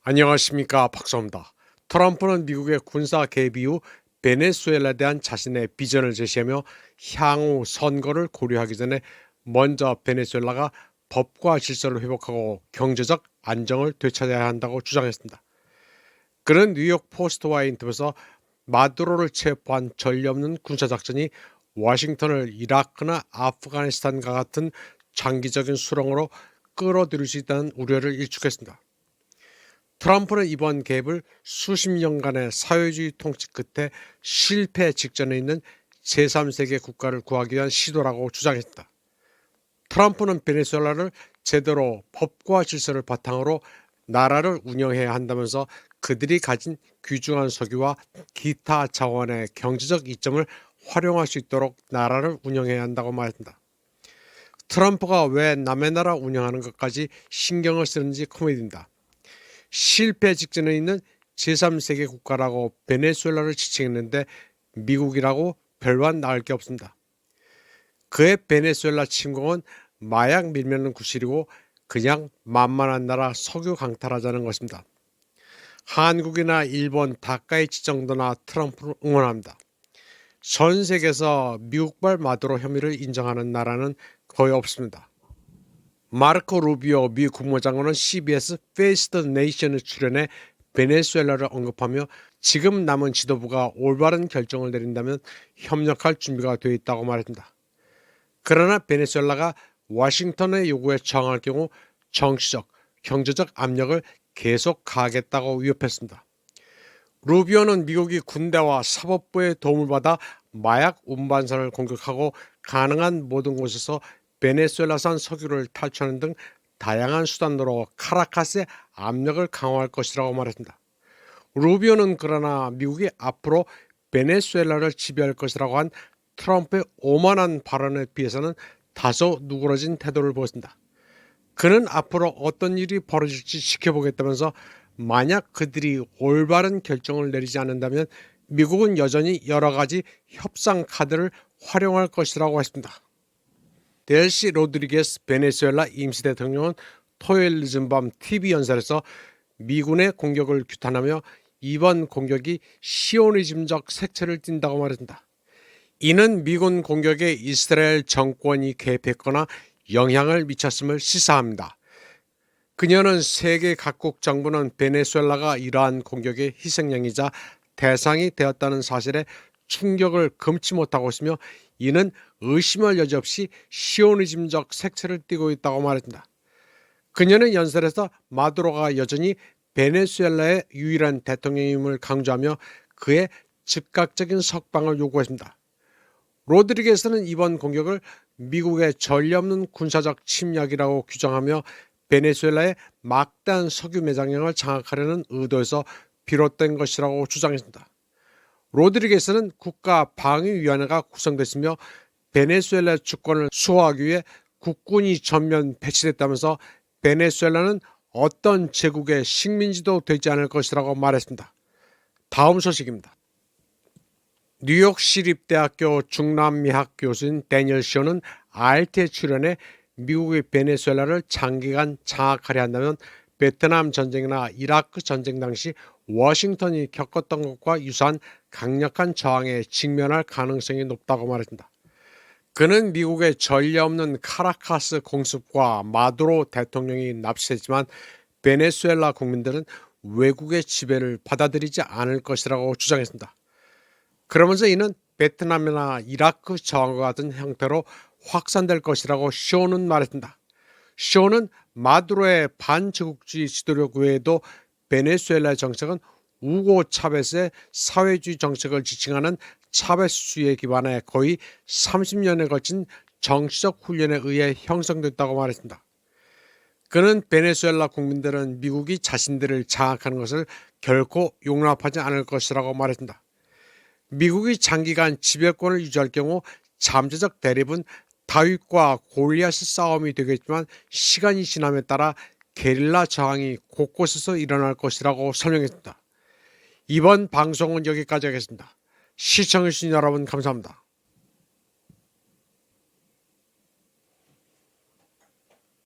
안녕하십니까, 박사입니다. 트럼프는 미국의 군사 개입 이후 베네수엘라에 대한 자신의 비전을 제시하며 향후 선거를 고려하기 전에 먼저 베네수엘라가 법과 질서를 회복하고 경제적 안정을 되찾아야 한다고 주장했습니다. 그는 뉴욕 포스트와의 인터뷰에서 마두로를 체포한 전례 없는 군사작전이 워싱턴을 이라크나 아프가니스탄과 같은 장기적인 수렁으로 끌어들일 수 있다는 우려를 일축했습니다. 트럼프는 이번 개입을 수십 년간의 사회주의 통치 끝에 실패 직전에 있는 제3세계 국가를 구하기 위한 시도라고 주장했다. 트럼프는 베네수엘라를 제대로 법과 질서를 바탕으로 나라를 운영해야 한다면서 그들이 가진 귀중한 석유와 기타 자원의 경제적 이점을 활용할 수 있도록 나라를 운영해야 한다고 말했다. 트럼프가 왜 남의 나라 운영하는 것까지 신경을 쓰는지 코미디입니다. 실패 직전에 있는 제3세계 국가라고 베네수엘라를 지칭했는데 미국이라고 별반 나을 게 없습니다. 그의 베네수엘라 침공은 마약 밀면은 구실이고 그냥 만만한 나라 석유 강탈하자는 것입니다. 한국이나 일본 다카이치 정도나 트럼프를 응원합니다. 전 세계에서 미국발 마두로 혐의를 인정하는 나라는 거의 없습니다. 마르코 루비오 미 국무장관은 CBS Face the Nation에 출연해 베네수엘라를 언급하며 지금 남은 지도부가 올바른 결정을 내린다면 협력할 준비가 되어 있다고 말했습니다. 그러나 베네수엘라가 워싱턴의 요구에 저항할 경우 정치적, 경제적 압력을 계속 가하겠다고 위협했습니다. 루비오는 미국이 군대와 사법부의 도움을 받아 마약 운반선을 공격하고 가능한 모든 곳에서 베네수엘라산 석유를 탈취하는 등 다양한 수단으로 카라카스의 압력을 강화할 것이라고 말했습니다. 루비오는 그러나 미국이 앞으로 베네수엘라를 지배할 것이라고 한 트럼프의 오만한 발언에 비해서는 다소 누그러진 태도를 보였습니다. 그는 앞으로 어떤 일이 벌어질지 지켜보겠다면서 만약 그들이 올바른 결정을 내리지 않는다면 미국은 여전히 여러 가지 협상 카드를 활용할 것이라고 했습니다. 델시 로드리게스 베네수엘라 임시대통령은 토요일 늦은 밤 TV 연설에서 미군의 공격을 규탄하며 이번 공격이 시오니즘적 색채를 띈다고 말했습니다. 이는 미군 공격에 이스라엘 정권이 개입했거나 영향을 미쳤음을 시사합니다. 그녀는 세계 각국 정부는 베네수엘라가 이러한 공격의 희생양이자 대상이 되었다는 사실에 충격을 금치 못하고 있으며 이는 의심할 여지 없이 시오니즘적 색채를 띠고 있다고 말했습니다. 그녀는 연설에서 마두로가 여전히 베네수엘라의 유일한 대통령임을 강조하며 그의 즉각적인 석방을 요구했습니다. 로드리게스는 이번 공격을 미국의 전례 없는 군사적 침략이라고 규정하며 베네수엘라의 막대한 석유 매장량을 장악하려는 의도에서 비롯된 것이라고 주장했습니다. 로드리게스는 국가방위위원회가 구성됐으며 베네수엘라 주권을 수호하기 위해 국군이 전면 배치됐다면서 베네수엘라는 어떤 제국의 식민지도 되지 않을 것이라고 말했습니다. 다음 소식입니다. 뉴욕 시립대학교 중남미학 교수인 데니얼 쇼는 RT에 출연해 미국이 베네수엘라를 장기간 장악하려 한다면 베트남 전쟁이나 이라크 전쟁 당시 워싱턴이 겪었던 것과 유사한 강력한 저항에 직면할 가능성이 높다고 말했습니다. 그는 미국의 전례 없는 카라카스 공습과 마두로 대통령이 납치했지만 베네수엘라 국민들은 외국의 지배를 받아들이지 않을 것이라고 주장했습니다. 그러면서 이는 베트남이나 이라크 저항과 같은 형태로 확산될 것이라고 쇼는 말했습니다. 쇼는 마두로의 반제국주의 지도력 외에도 베네수엘라의 정책은 우고 차베스의 사회주의 정책을 지칭하는 차베스주의에 기반해 거의 30년에 걸친 정치적 훈련에 의해 형성됐다고 말했습니다. 그는 베네수엘라 국민들은 미국이 자신들을 장악하는 것을 결코 용납하지 않을 것이라고 말했습니다. 미국이 장기간 지배권을 유지할 경우 잠재적 대립은 다윗과 골리앗의 싸움이 되겠지만 시간이 지남에 따라 게릴라 저항이 곳곳에서 일어날 것이라고 설명했습니다. 이번 방송은 여기까지 하겠습니다. 시청해주신 여러분 감사합니다.